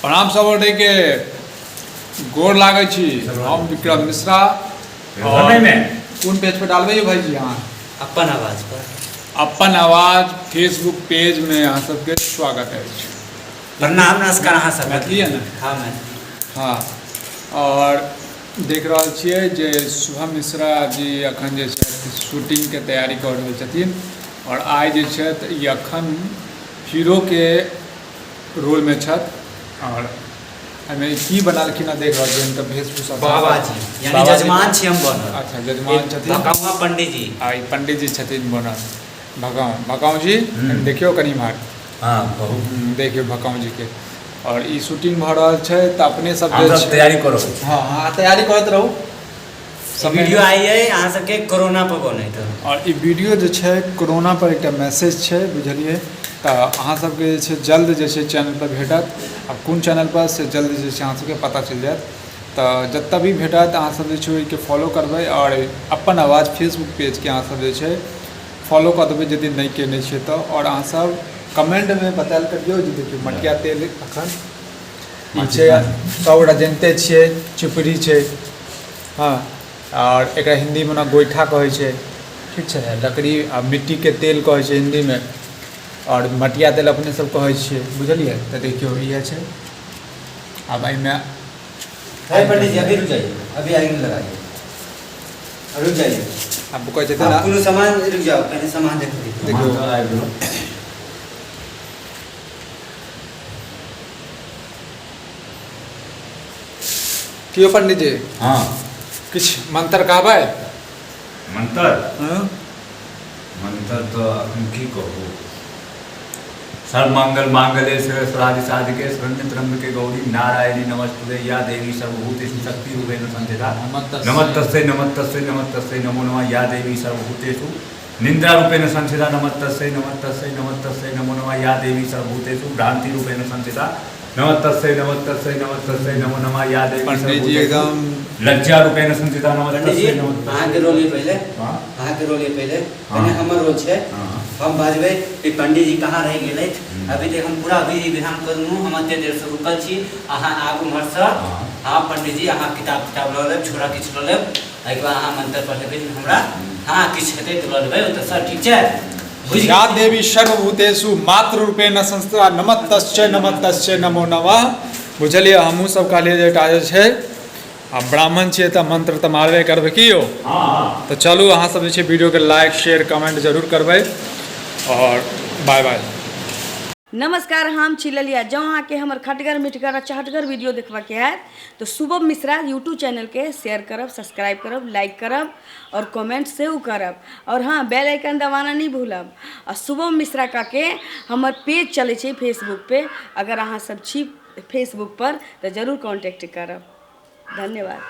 प्रणाम सब के गोर लागे छी। हम विक्रम मिश्रा और कौन पेज पर डालबे भाई जी? हाँ, अपन आवाज पर। अपन आवाज फेसबुक पेज में यहाँ सबके स्वागत है। प्रणाम नमस्कार। अहाँ सब मैथिली है ना? हाँ मैं हाँ, और देख रहा छिए जे शुभम मिश्रा जी अखन जे शूटिंग के तैयारी कर रहल छथिन और आइ जे छथि ई अखन हीरो के रोल में छथि और एहिमे की बनालखिन देख रहल छियै तऽ वेशभूषा बाबाजी यानी जजमान छी हम बनल। अच्छा, जजमान छथिन भकाउआ पंडित जी। आ ई पंडित जी छथिन बनल। भकाऊ जी देखियो कनि मार। हाँ बहुत देखियो भकाऊ जी के और ई शूटिंग भ रहल छै तऽ अपने सब तैयारी करो। हाँ हाँ, तैयारी करत रहू। वीडियो आई है अहाँ सबके कोरोना पर बनैत और ई वीडियो जे छै कोरोना पर एकटा मैसेज छै, बुझलिए? तऽ अहाँ सबके जे छै जल्द जे छै चैनल पर भेटत। अब कोन चैनल पर से जल्द जे छै अहाँ सबके पता चलि जायत। तऽ जतऽ भी भेटत अहाँ सब जे छै ओहिके फॉलो करबै और अपन आवाज फेसबुक पेज के अहाँ सब जे छै फॉलो कऽ देबै यदि नहीं केने छियै तऽ। और अहाँ सब कमेंट में बतायल करियौ जे देखियौ मटिया तेल अखन ई छै, सबगोटा जानिते छियै चिपड़ी छै। हाँ, और एक हिंदी में ना गोइठा कहै छै, ठीक छै? लकड़ी आ मिट्टी के तेल कहै छै हिंदी में, और मटिया तेल अपने सब कहै छियै, बुझलिए? तऽ देखियो इहे छै। अब एहिमे पंडित जी अभी रुक जाइए, अभी आगे लगाइए, रुक जाइए। अब कहै छै ना कोनो सामान रुक जाओ, पहले सामान देखो। देखियो क्यों पंडित जी? हाँ, किछ मंत्र कहबै? मंत्र हाँ? मंत्र तो अखन की कहू। सर्वमंगल मांगल्ये शिवे सर्वार्थ साधिके शरण्ये त्र्यंबके गौरी नारायणी नमस्तुते या देवी सर्वभूतेषु शक्तिरूपेण संस्थिता नमस्तस्यै नमस्तस्यै नमस्तस्यै नमो नमः या देवी सर्वभूतेषु निद्रारूपेण संस्थिता नमस्तस्यै नमस्तस्यै नमस्तस्यै नमो नमः या देवी सर्वभूतेषु भ्रांतिरूपेण संस्थिता नमस्तस्यै नमस्तस्यै नमस्तस्यै नमो नमः या देवी पंडित जी एकदम लज्जा रूपेण संस्थिता नमस्तस्यै अहाँ के रोल पहले, अहाँ के रोल पहले कने हमर रोल छै। हम बाजबै कि पंडित जी कहाँ रह गेलै, अभी तक हम पूरा विधि विधान करलहुँ। हम एते देर से रुकल छी, अहाँ आगू उम्हर से। हाँ पंडित जी, अहाँ किताब लऽ लेब, छोड़ा किछु लऽ लेब, एहिके बाद अहाँ मंत्र पढ़ेबै हमरा। हाँ किछु हेतै तऽ लऽ लेबै, तऽ सर ठीक छै? या देवी सर्वभूतेषु मातृरूपेण संस्थिता नमस्तस्यै नमस्तस्यै नमो नमः। बुझलिए? हमहूँ सब कहलिए जे एकटा जे छै आ ब्राह्मण छियै तऽ मंत्र तऽ मारबे करबै की यौ? तऽ चलू अहाँ सब जे छै वीडियो के लाइक शेयर कमेंट जरूर करबै और बाय बाय। नमस्कार, हम छी ललिया। जँ अहाँके हमर खटगर मिठगर आ चहटगर वीडियो देखबाके हैत तो शुभम मिश्रा यूट्यूब चैनल के शेयर करब, सब्सक्राइब करब, लाइक करब और कमेंट सेहो करब। और हाँ, बेल आइकन दबाना नहीं भूलब। और शुभम मिश्रा का के हमर पेज चले छै फेसबुक पे, अगर अहाँ सब छी फेसबुक पर तो जरूर कांटेक्ट करब। धन्यवाद।